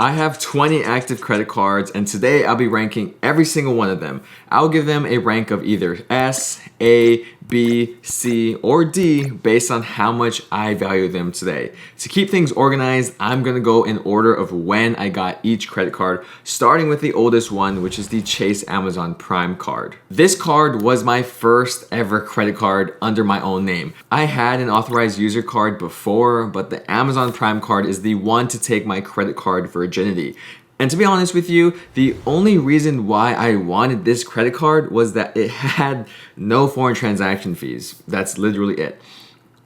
I have 20 active credit cards, and today I'll be ranking every single one of them. I'll give them a rank of either S, A, B, C, or D based on how much I value them today. To keep things organized, I'm gonna go in order of when I got each credit card, starting with the oldest one, which is the Chase Amazon Prime card. This card was my first ever credit card under my own name. I had an authorized user card before, but the Amazon Prime card is the one to take my credit card virginity. And to be honest with you, the only reason why I wanted this credit card was that it had no foreign transaction fees. That's literally it.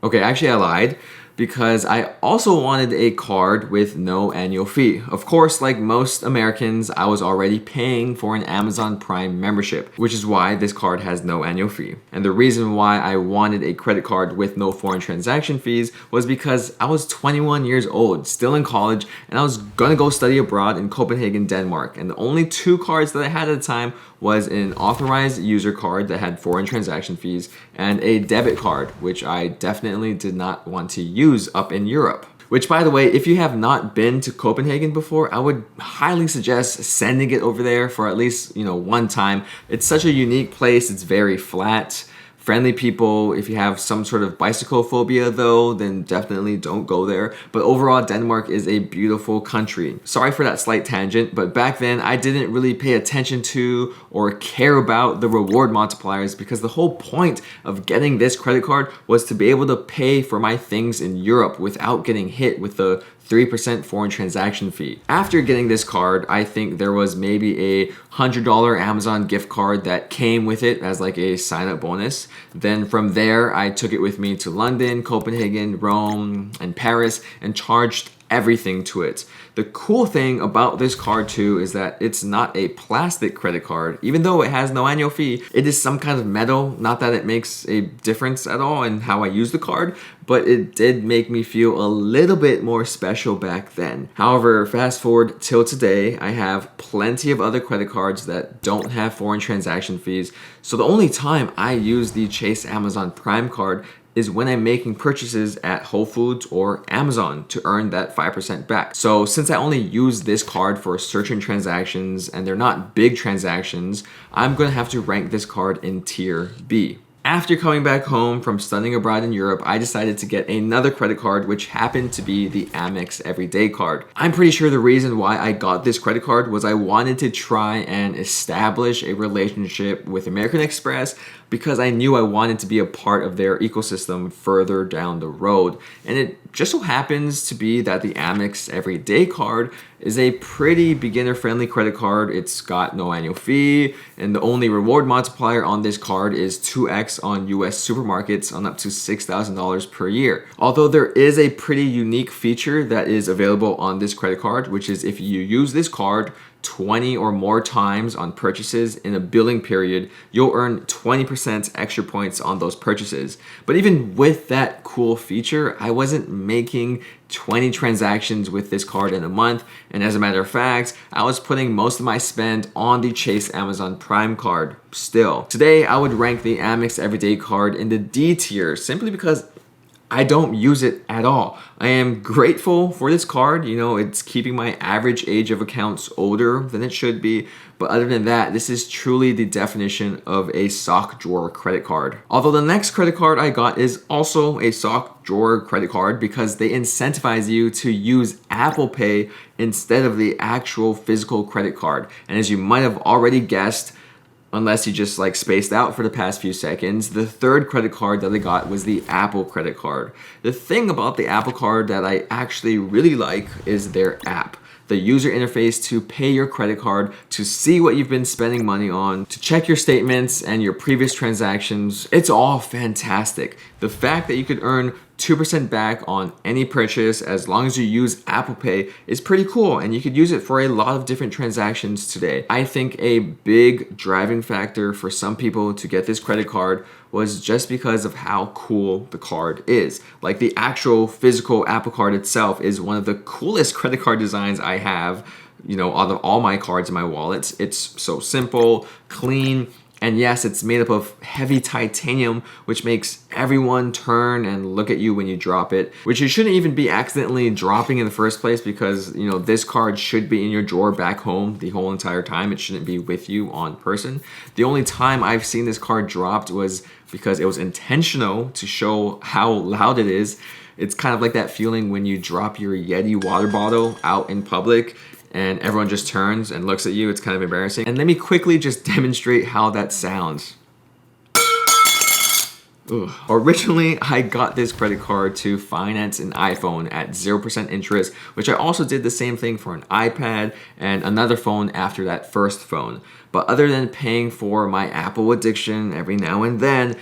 Okay, actually I lied, because I also wanted a card with no annual fee. Of course, like most Americans, I was already paying for an Amazon Prime membership, which is why this card has no annual fee. And the reason why I wanted a credit card with no foreign transaction fees was because I was 21 years old, still in college, and I was gonna go study abroad in Copenhagen, Denmark. And the only two cards that I had at the time was an authorized user card that had foreign transaction fees and a debit card, which I definitely did not want to use up in Europe. Which, by the way, if you have not been to Copenhagen before, I would highly suggest sending it over there for at least, one time. It's such a unique place. It's very flat. Friendly people. If you have some sort of bicycle phobia though, then definitely don't go there. But overall, Denmark is a beautiful country. Sorry for that slight tangent, but back then I didn't really pay attention to or care about the reward multipliers because the whole point of getting this credit card was to be able to pay for my things in Europe without getting hit with the 3% foreign transaction fee. After getting this card, I think there was maybe a $100 Amazon gift card that came with it as like a sign-up bonus. Then from there, I took it with me to London, Copenhagen, Rome, and Paris and charged everything to it. The cool thing about this card too is that it's not a plastic credit card. Even though it has no annual fee, it is some kind of metal. Not that it makes a difference at all in how I use the card, but it did make me feel a little bit more special back then. However, fast forward till today, I have plenty of other credit cards that don't have foreign transaction fees. So the only time I use the Chase Amazon Prime card is when I'm making purchases at Whole Foods or Amazon to earn that 5% back. So since I only use this card for certain transactions and they're not big transactions, I'm gonna have to rank this card in tier B. After coming back home from studying abroad in Europe, I decided to get another credit card, which happened to be the Amex Everyday card. I'm pretty sure the reason why I got this credit card was I wanted to try and establish a relationship with American Express because I knew I wanted to be a part of their ecosystem further down the road. And it just so happens to be that the Amex Everyday card is a pretty beginner-friendly credit card. It's got no annual fee, and the only reward multiplier on this card is 2x on US supermarkets on up to $6,000 per year. Although there is a pretty unique feature that is available on this credit card, which is if you use this card 20 or more times on purchases in a billing period, you'll earn 20% extra points on those purchases. But even with that cool feature, I wasn't making 20 transactions with this card in a month. And as a matter of fact, I was putting most of my spend on the Chase Amazon Prime card still. Today, I would rank the Amex Everyday card in the D tier simply because I don't use it at all. I am grateful for this card. It's keeping my average age of accounts older than it should be. But other than that, this is truly the definition of a sock drawer credit card. Although the next credit card I got is also a sock drawer credit card because they incentivize you to use Apple Pay instead of the actual physical credit card. And as you might have already guessed, unless you just spaced out for the past few seconds, the third credit card that I got was the Apple credit card. The thing about the Apple card that I actually really like is their app. The user interface to pay your credit card, to see what you've been spending money on, to check your statements and your previous transactions. It's all fantastic. The fact that you could earn 2% back on any purchase as long as you use Apple Pay is pretty cool, and you could use it for a lot of different transactions today. I think a big driving factor for some people to get this credit card was just because of how cool the card is. Like the actual physical Apple card itself is one of the coolest credit card designs I have, out of all my cards in my wallets. It's so simple, clean, And yes, it's made up of heavy titanium, which makes everyone turn and look at you when you drop it, which you shouldn't even be accidentally dropping in the first place because, you know, this card should be in your drawer back home the whole entire time. It shouldn't be with you on person. The only time I've seen this card dropped was because it was intentional to show how loud it is. It's kind of like that feeling when you drop your Yeti water bottle out in public and everyone just turns and looks at you. It's kind of embarrassing. And let me quickly just demonstrate how that sounds. Ugh. Originally, I got this credit card to finance an iPhone at 0% interest, which I also did the same thing for an iPad and another phone after that first phone. But other than paying for my Apple addiction every now and then,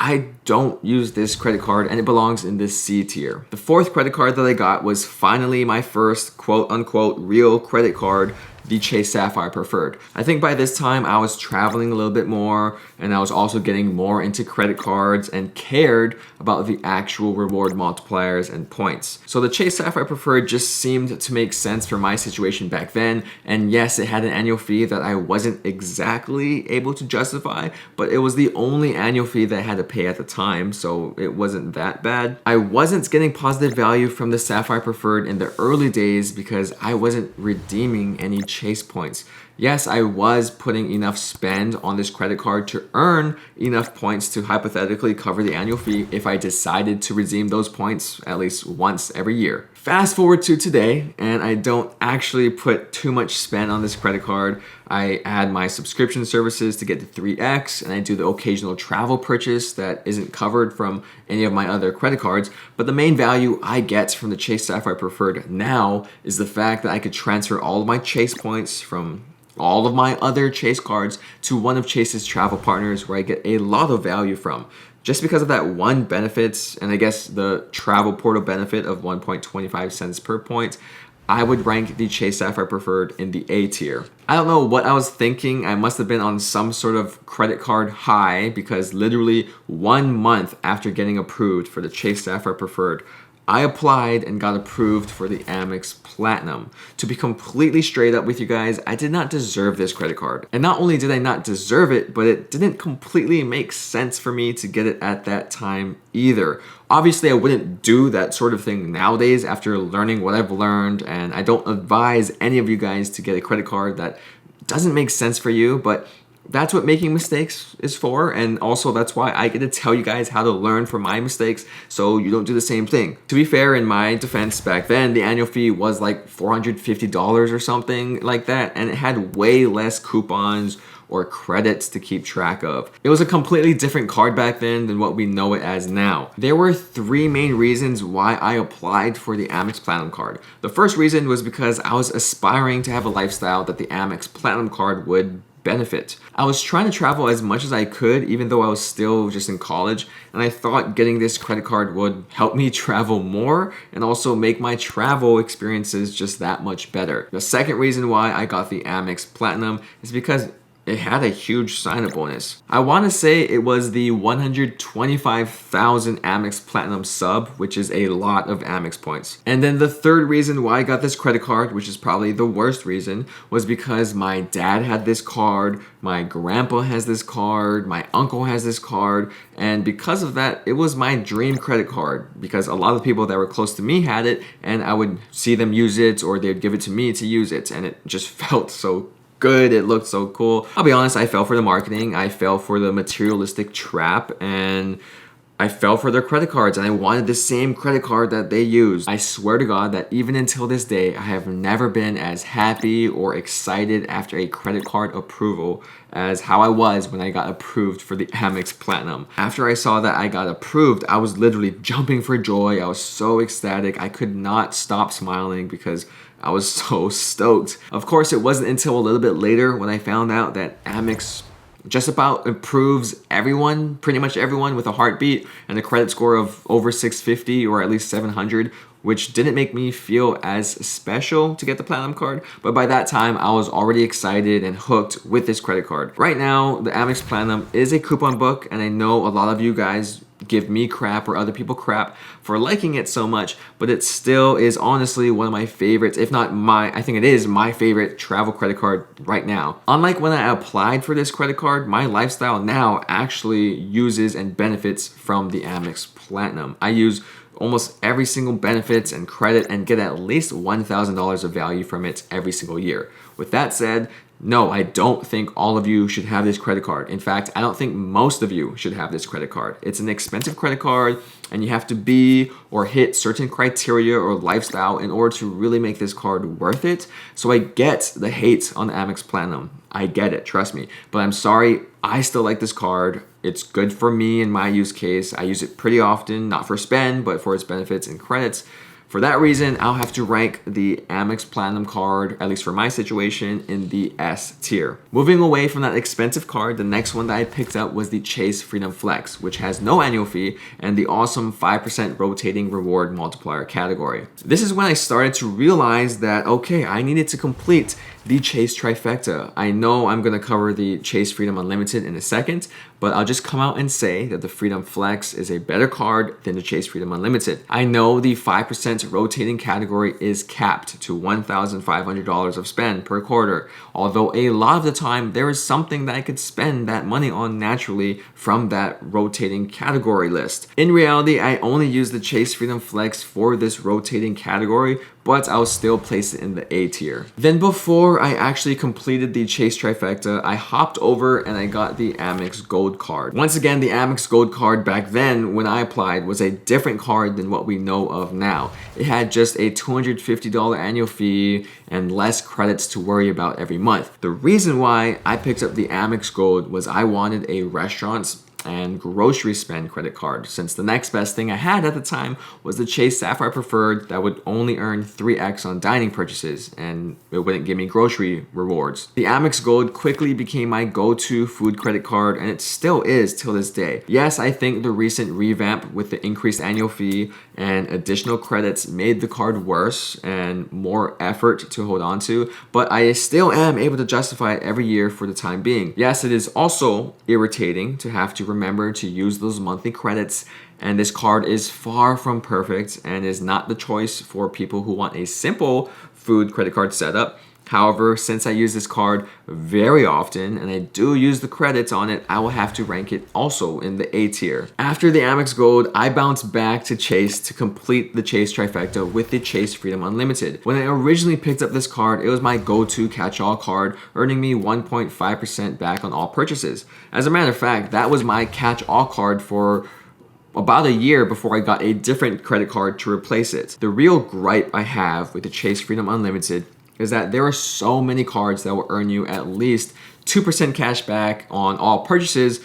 I don't use this credit card and it belongs in this C tier. The fourth credit card that I got was finally my first quote unquote real credit card, the Chase Sapphire Preferred. I think by this time I was traveling a little bit more and I was also getting more into credit cards and cared about the actual reward multipliers and points. So the Chase Sapphire Preferred just seemed to make sense for my situation back then. And yes, it had an annual fee that I wasn't exactly able to justify, but it was the only annual fee that I had to pay at the time, so it wasn't that bad. I wasn't getting positive value from the Sapphire Preferred in the early days because I wasn't redeeming any Chase points. Yes, I was putting enough spend on this credit card to earn enough points to hypothetically cover the annual fee if I decided to redeem those points at least once every year. Fast forward to today, and I don't actually put too much spend on this credit card. I add my subscription services to get the 3x, and I do the occasional travel purchase that isn't covered from any of my other credit cards. But the main value I get from the Chase Sapphire Preferred now is the fact that I could transfer all of my Chase points from all of my other Chase cards to one of Chase's travel partners where I get a lot of value from. Just because of that one benefit, and I guess the travel portal benefit of 1.25 cents per point, I would rank the Chase Sapphire Preferred in the A tier. I don't know what I was thinking. I must have been on some sort of credit card high because literally 1 month after getting approved for the Chase Sapphire Preferred, I applied and got approved for the Amex Platinum. To be completely straight up with you guys, I did not deserve this credit card. And not only did I not deserve it, but it didn't completely make sense for me to get it at that time either. Obviously, I wouldn't do that sort of thing nowadays after learning what I've learned, and I don't advise any of you guys to get a credit card that doesn't make sense for you, but that's what making mistakes is for, and also that's why I get to tell you guys how to learn from my mistakes so you don't do the same thing. To be fair, in my defense back then, the annual fee was like $450 or something like that, and it had way less coupons or credits to keep track of. It was a completely different card back then than what we know it as now. There were 3 main reasons why I applied for the Amex Platinum card. The first reason was because I was aspiring to have a lifestyle that the Amex Platinum card would benefit. I was trying to travel as much as I could, even though I was still just in college, and I thought getting this credit card would help me travel more and also make my travel experiences just that much better. The second reason why I got the Amex Platinum is because it had a huge sign-up bonus. I want to say it was the 125,000 Amex Platinum sub, which is a lot of Amex points. And then the third reason why I got this credit card, which is probably the worst reason, was because my dad had this card, my grandpa has this card, my uncle has this card, and because of that, it was my dream credit card because a lot of people that were close to me had it, and I would see them use it or they'd give it to me to use it, and it just felt so good. It looked so cool. I'll be honest, I fell for the marketing. I fell for the materialistic trap, and I fell for their credit cards, and I wanted the same credit card that they used. I swear to God that even until this day, I have never been as happy or excited after a credit card approval as how I was when I got approved for the Amex Platinum. After I saw that I got approved, I was literally jumping for joy. I was so ecstatic. I could not stop smiling because I was so stoked. Of course, it wasn't until a little bit later when I found out that Amex just about approves everyone, pretty much everyone with a heartbeat and a credit score of over 650 or at least 700, which didn't make me feel as special to get the Platinum card. But by that time, I was already excited and hooked with this credit card. Right now, the Amex Platinum is a coupon book, and I know a lot of you guys give me crap or other people crap for liking it so much, but it still is honestly one of my favorites, if not I think it is my favorite travel credit card right now. Unlike when I applied for this credit card, my lifestyle now actually uses and benefits from the Amex Platinum. I use almost every single benefits and credit and get at least $1,000 of value from it every single year. With that said, no, I don't think all of you should have this credit card. In fact, I don't think most of you should have this credit card. It's an expensive credit card and you have to be or hit certain criteria or lifestyle in order to really make this card worth it. So I get the hate on the Amex Platinum. I get it, trust me. But I'm sorry, I still like this card. It's good for me in my use case. I use it pretty often, not for spend, but for its benefits and credits. For that reason, I'll have to rank the Amex Platinum card, at least for my situation, in the S tier. Moving away from that expensive card, the next one that I picked up was the Chase Freedom Flex, which has no annual fee and the awesome 5% rotating reward multiplier category. This is when I started to realize that, okay, I needed to complete the Chase trifecta. I know I'm gonna cover the Chase Freedom Unlimited in a second, but I'll just come out and say that the Freedom Flex is a better card than the Chase Freedom Unlimited. I know the 5% rotating category is capped to $1,500 of spend per quarter, although a lot of the time there is something that I could spend that money on naturally from that rotating category list. In reality, I only use the Chase Freedom Flex for this rotating category, but I'll still place it in the A tier. Then before I actually completed the Chase trifecta, I hopped over and I got the Amex Gold card. Once again, the Amex Gold card back then when I applied was a different card than what we know of now. It had just a $250 annual fee and less credits to worry about every month. The reason why I picked up the Amex Gold was I wanted a restaurants and grocery spend credit card, since the next best thing I had at the time was the Chase Sapphire Preferred that would only earn 3x on dining purchases and it wouldn't give me grocery rewards. The Amex Gold quickly became my go-to food credit card and it still is till this day. Yes, I think the recent revamp with the increased annual fee and additional credits made the card worse and more effort to hold on to, but I still am able to justify it every year for the time being. Yes, it is also irritating to have to remember to use those monthly credits, and this card is far from perfect and is not the choice for people who want a simple food credit card setup. However, since I use this card very often and I do use the credits on it, I will have to rank it also in the A tier. After the Amex Gold, I bounced back to Chase to complete the Chase trifecta with the Chase Freedom Unlimited. When I originally picked up this card, it was my go-to catch-all card, earning me 1.5% back on all purchases. As a matter of fact, that was my catch-all card for about a year before I got a different credit card to replace it. The real gripe I have with the Chase Freedom Unlimited is that there are so many cards that will earn you at least 2% cash back on all purchases,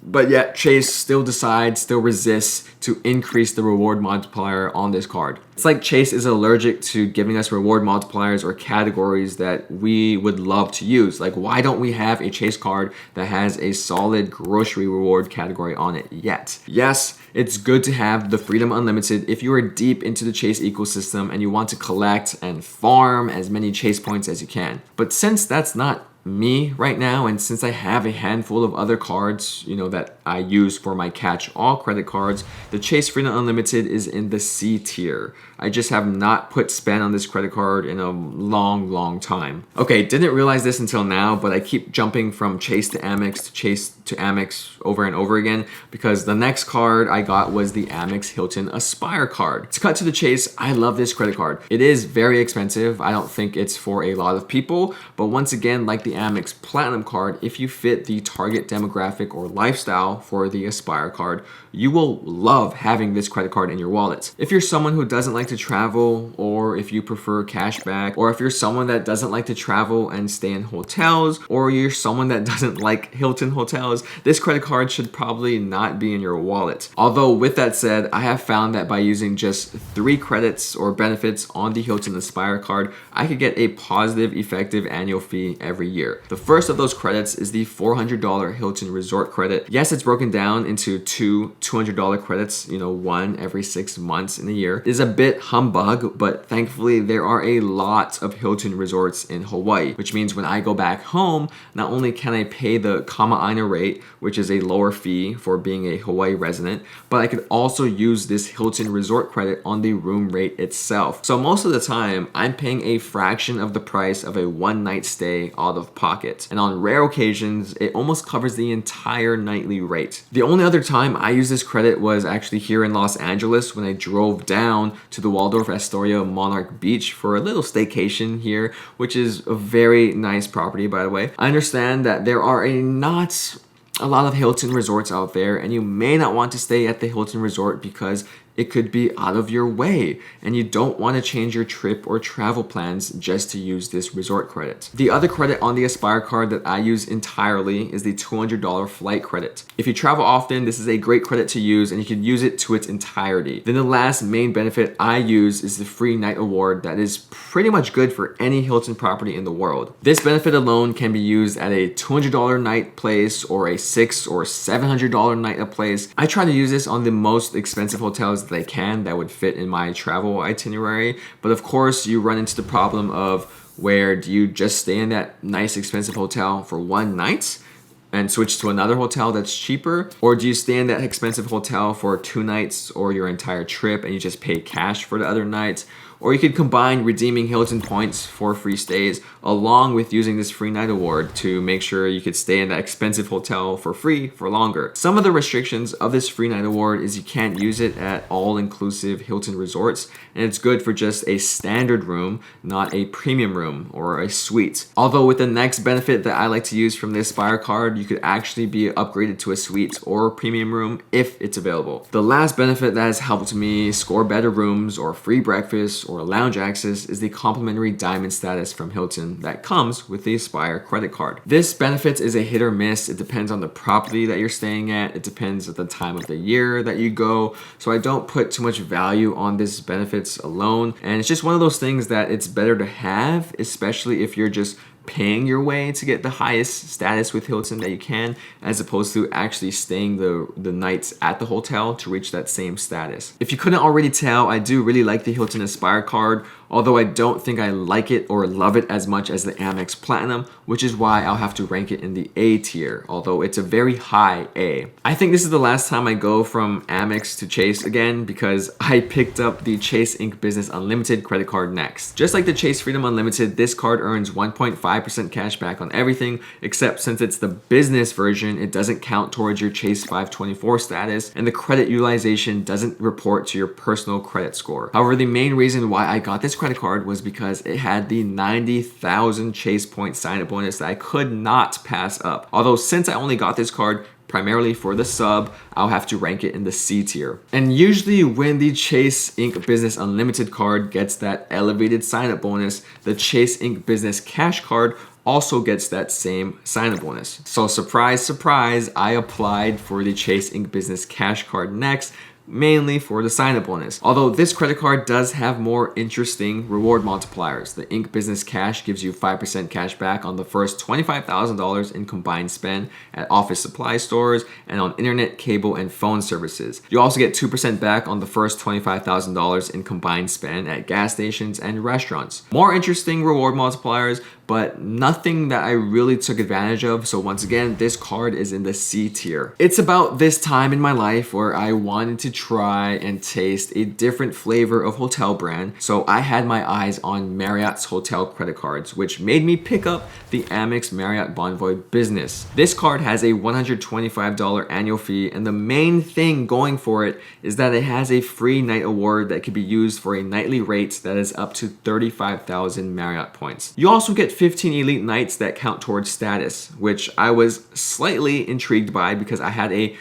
but yet Chase still resists to increase the reward multiplier on this card. It's like Chase is allergic to giving us reward multipliers or categories that we would love to use. Like, why don't we have a Chase card that has a solid grocery reward category on it yet? Yes, it's good to have the Freedom Unlimited if you are deep into the Chase ecosystem and you want to collect and farm as many Chase points as you can. But since that's not me right now, and since I have a handful of other cards, that I use for my catch-all credit cards, the Chase Freedom Unlimited is in the C tier. I just have not put spend on this credit card in a long time. Okay, didn't realize this until now, but I keep jumping from Chase to Amex to Chase to Amex over and over again because the next card I got was the Amex Hilton Aspire card. To cut to the chase, I love this credit card. It is very expensive. I don't think it's for a lot of people, but once again, like the Amex Platinum card, if you fit the target demographic or lifestyle for the Aspire card, you will love having this credit card in your wallet. If you're someone who doesn't like to travel, or if you prefer cash back, or if you're someone that doesn't like to travel and stay in hotels, or you're someone that doesn't like Hilton hotels, this credit card should probably not be in your wallet. Although with that said, I have found that by using just 3 credits or benefits on the Hilton Aspire card, I could get a positive effective annual fee every year. The first of those credits is the $400 Hilton Resort credit. Yes, it's broken down into two $200 credits, one every 6 months in a year. It is a bit bit humbug, but thankfully there are a lot of Hilton resorts in Hawaii, which means when I go back home, not only can I pay the Kama'aina rate, which is a lower fee for being a Hawaii resident, but I could also use this Hilton resort credit on the room rate itself. So most of the time, I'm paying a fraction of the price of a one-night stay out of pocket. And on rare occasions, it almost covers the entire nightly rate. The only other time I used this credit was actually here in Los Angeles when I drove down to the Waldorf Astoria Monarch Beach for a little staycation here, which is a very nice property, by the way. I understand that there are not a lot of Hilton resorts out there, and you may not want to stay at the Hilton resort because it could be out of your way and you don't want to change your trip or travel plans just to use this resort credit. The other credit on the Aspire card that I use entirely is the $200 flight credit. If you travel often, this is a great credit to use and you can use it to its entirety. Then the last main benefit I use is the free night award that is pretty much good for any Hilton property in the world. This benefit alone can be used at a $200 night place or a $600 or $700 night a place. I try to use this on the most expensive hotels that I can that would fit in my travel itinerary. But of course, you run into the problem of where do you just stay in that nice expensive hotel for one night and switch to another hotel that's cheaper? Or do you stay in that expensive hotel for 2 nights or your entire trip and you just pay cash for the other nights? Or you could combine redeeming Hilton points for free stays along with using this free night award to make sure you could stay in that expensive hotel for free for longer. Some of the restrictions of this free night award is you can't use it at all-inclusive Hilton resorts, and it's good for just a standard room, not a premium room or a suite. Although with the next benefit that I like to use from this Aspire card, you could actually be upgraded to a suite or premium room if it's available. The last benefit that has helped me score better rooms or free breakfast or lounge access is the complimentary diamond status from Hilton that comes with the Aspire credit card. This benefit is a hit or miss. It depends on the property that you're staying at. It depends on the time of the year that you go. So I don't put too much value on this benefits alone. And it's just one of those things that it's better to have, especially if you're just paying your way to get the highest status with Hilton that you can, as opposed to actually staying the nights at the hotel to reach that same status. If you couldn't already tell, I do really like the Hilton Aspire card, although I don't think I like it or love it as much as the Amex Platinum, which is why I'll have to rank it in the A tier, although it's a very high A. I think this is the last time I go from Amex to Chase again because I picked up the Chase Inc. Business Unlimited credit card next. Just like the Chase Freedom Unlimited, this card earns 1.5% cash back on everything, except since it's the business version, it doesn't count towards your Chase 524 status, and the credit utilization doesn't report to your personal credit score. However, the main reason why I got this credit card was because it had the 90,000 Chase point sign-up bonus that I could not pass up. Although since I only got this card primarily for the sub, I'll have to rank it in the C tier. And usually when the Chase Inc. Business Unlimited card gets that elevated sign-up bonus, the Chase Inc. Business Cash card also gets that same sign-up bonus. So surprise, surprise, I applied for the Chase Inc. Business Cash card next, mainly for the sign-up bonus. Although this credit card does have more interesting reward multipliers. The Inc. Business Cash gives you 5% cash back on the first $25,000 in combined spend at office supply stores and on internet, cable, and phone services. You also get 2% back on the first $25,000 in combined spend at gas stations and restaurants. More interesting reward multipliers, but nothing that I really took advantage of. So once again, this card is in the C tier. It's about this time in my life where I wanted to try and taste a different flavor of hotel brand. So I had my eyes on Marriott's hotel credit cards, which made me pick up the Amex Marriott Bonvoy Business. This card has a $125 annual fee, and the main thing going for it is that it has a free night award that can be used for a nightly rate that is up to 35,000 Marriott points. You also get 15 elite nights that count towards status, which I was slightly intrigued by because I had a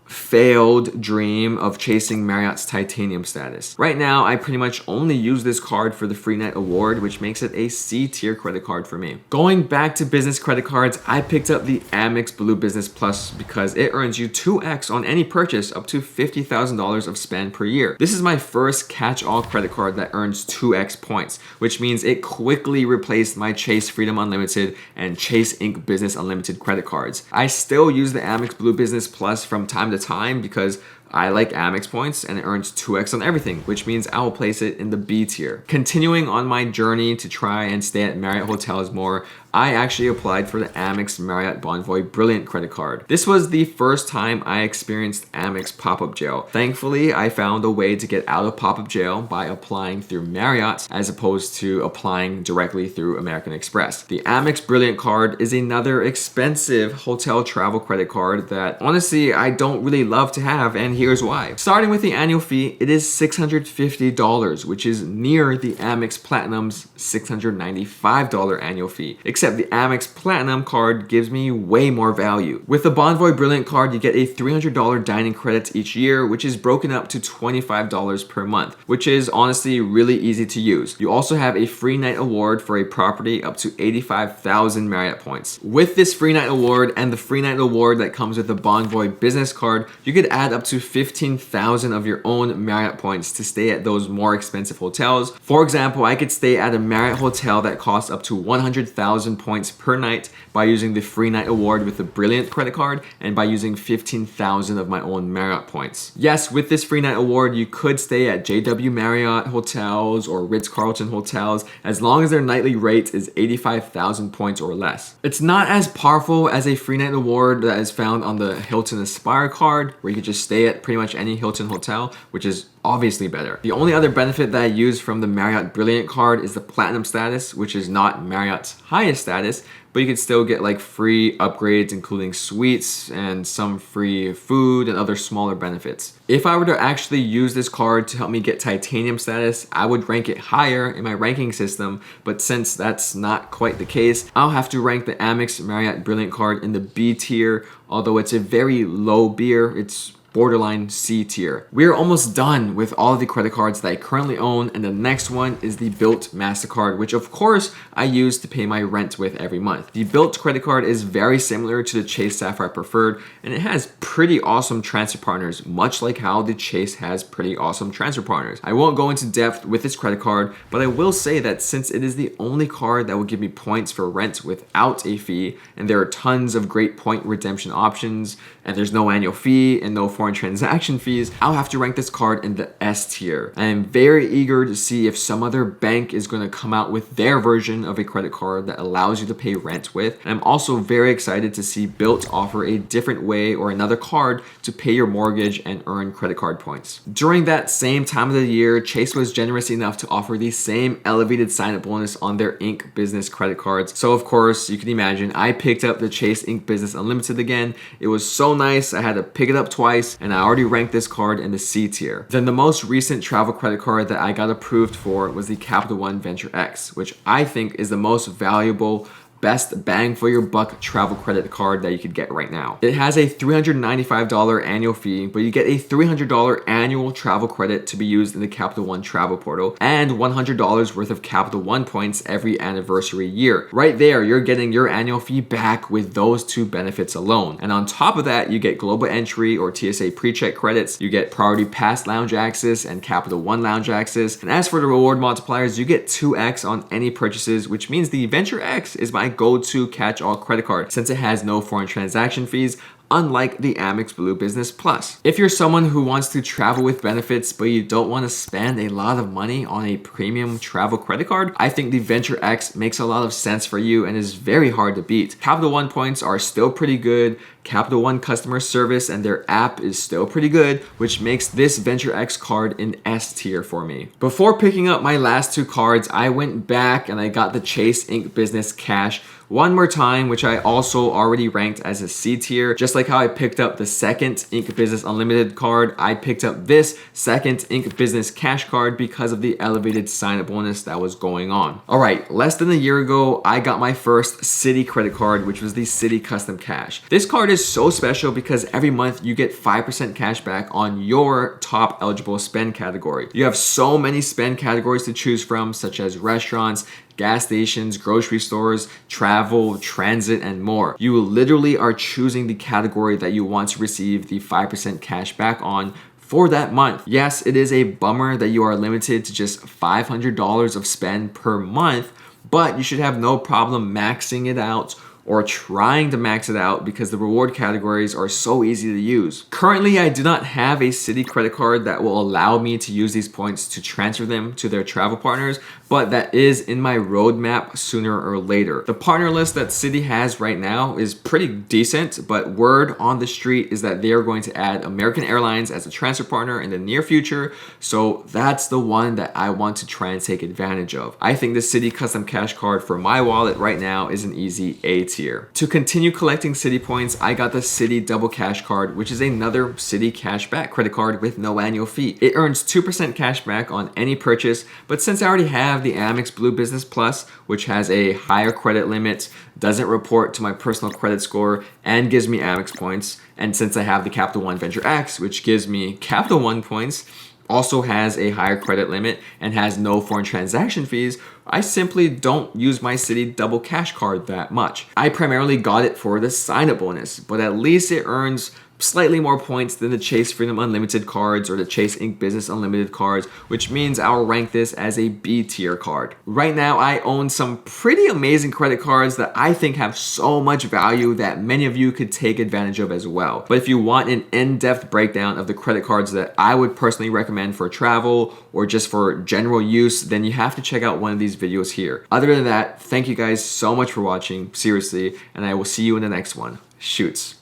failed dream of chasing Marriott's titanium status. Right now, I pretty much only use this card for the free night award, which makes it a C tier credit card for me. Going back to business credit cards, I picked up the Amex Blue Business Plus because it earns you 2x on any purchase up to $50,000 of spend per year. This is my first catch-all credit card that earns 2x points, which means it quickly replaced my Chase Freedom Unlimited and Chase Inc. Business Unlimited credit cards. I still use the Amex Blue Business Plus from time to time because I like Amex points and it earns 2x on everything, which means I will place it in the B tier. Continuing on my journey to try and stay at Marriott hotels more, I actually applied for the Amex Marriott Bonvoy Brilliant credit card. This was the first time I experienced Amex pop-up jail. Thankfully, I found a way to get out of pop-up jail by applying through Marriott as opposed to applying directly through American Express. The Amex Brilliant card is another expensive hotel travel credit card that honestly I don't really love to have, and here's why. Starting with the annual fee, it is $650, which is near the Amex Platinum's $695 annual fee. Except the Amex Platinum card gives me way more value. With the Bonvoy Brilliant card, you get a $300 dining credits each year, which is broken up to $25 per month, which is honestly really easy to use. You also have a free night award for a property up to 85,000 Marriott points. With this free night award and the free night award that comes with the Bonvoy business card, you could add up to 15,000 of your own Marriott points to stay at those more expensive hotels. For example, I could stay at a Marriott hotel that costs up to 100,000 points per night by using the free night award with the Brilliant credit card and by using 15,000 of my own Marriott points. Yes, with this free night award, you could stay at JW Marriott hotels or Ritz-Carlton hotels as long as their nightly rate is 85,000 points or less. It's not as powerful as a free night award that is found on the Hilton Aspire card, where you could just stay at pretty much any Hilton hotel, which is obviously better. The only other benefit that I use from the Marriott Brilliant card is the Platinum status, which is not Marriott's highest status, but you could still get like free upgrades including suites and some free food and other smaller benefits. If I were to actually use this card to help me get titanium status, I would rank it higher in my ranking system, but since that's not quite the case, I'll have to rank the Amex Marriott Brilliant card in the B tier, although it's a very low B. It's borderline C tier. We are almost done with all of the credit cards that I currently own, and the next one is the Bilt MasterCard, which of course I use to pay my rent with every month. The Bilt credit card is very similar to the Chase Sapphire Preferred, and it has pretty awesome transfer partners, much like how the Chase has pretty awesome transfer partners. I won't go into depth with this credit card, but I will say that since it is the only card that will give me points for rent without a fee, and there are tons of great point redemption options, and there's no annual fee and no foreign transaction fees, I'll have to rank this card in the S tier. I am very eager to see if some other bank is going to come out with their version of a credit card that allows you to pay rent with. And I'm also very excited to see Bilt offer a different way or another card to pay your mortgage and earn credit card points. During that same time of the year, Chase was generous enough to offer the same elevated sign-up bonus on their Ink Business credit cards. So of course, you can imagine I picked up the Chase Ink Business Unlimited again. It was so nice, I had to pick it up twice, and I already ranked this card in the C tier. Then the most recent travel credit card that I got approved for was the Capital One Venture X, which I think is the most valuable, best bang for your buck travel credit card that you could get right now. It has a $395 annual fee, but you get a $300 annual travel credit to be used in the Capital One travel portal and $100 worth of Capital One points every anniversary year. Right there, you're getting your annual fee back with those two benefits alone. And on top of that, you get global entry or TSA pre-check credits, you get priority pass lounge access and Capital One lounge access. And as for the reward multipliers, you get 2x on any purchases, which means the Venture X is my go-to catch-all credit card since it has no foreign transaction fees, unlike the Amex Blue Business Plus. If you're someone who wants to travel with benefits but you don't want to spend a lot of money on a premium travel credit card, I think the Venture X makes a lot of sense for you and is very hard to beat. Capital One points are still pretty good. Capital One customer service and their app is still pretty good, which makes this Venture X card in S tier for me. Before picking up my last two cards, I went back and I got the Chase Ink Business Cash one more time, which I also already ranked as a C tier. Just like how I picked up the second Ink Business Unlimited card, I picked up this second Ink Business Cash card because of the elevated sign-up bonus that was going on. All right, less than a year ago, I got my first Citi credit card, which was the Citi Custom Cash. This card is so special because every month you get 5% cash back on your top eligible spend category. You have so many spend categories to choose from, such as restaurants, gas stations, grocery stores, travel, transit, and more. You literally are choosing the category that you want to receive the 5% cash back on for that month. Yes, it is a bummer that you are limited to just $500 of spend per month, but you should have no problem maxing it out or trying to max it out because the reward categories are so easy to use. Currently, I do not have a Citi credit card that will allow me to use these points to transfer them to their travel partners, but that is in my roadmap sooner or later. The partner list that Citi has right now is pretty decent, but word on the street is that they are going to add American Airlines as a transfer partner in the near future, so that's the one that I want to try and take advantage of. I think the Citi Custom Cash Card for my wallet right now is an easy A tier. To continue collecting Citi points, I got the Citi Double Cash Card, which is another Citi cashback credit card with no annual fee. It earns 2% cashback on any purchase, but since I already have the Amex Blue Business Plus, which has a higher credit limit, doesn't report to my personal credit score, and gives me Amex points, and since I have the Capital One Venture X, which gives me Capital One points, also has a higher credit limit, and has no foreign transaction fees, I simply don't use my Citi Double Cash Card that much. I primarily got it for the sign-up bonus, but at least it earns slightly more points than the Chase Freedom Unlimited cards or the Chase Ink Business Unlimited cards, which means I'll rank this as a B tier card. Right now, I own some pretty amazing credit cards that I think have so much value that many of you could take advantage of as well. But if you want an in-depth breakdown of the credit cards that I would personally recommend for travel or just for general use, then you have to check out one of these videos here. Other than that, thank you guys so much for watching, seriously, and I will see you in the next one. Shoots.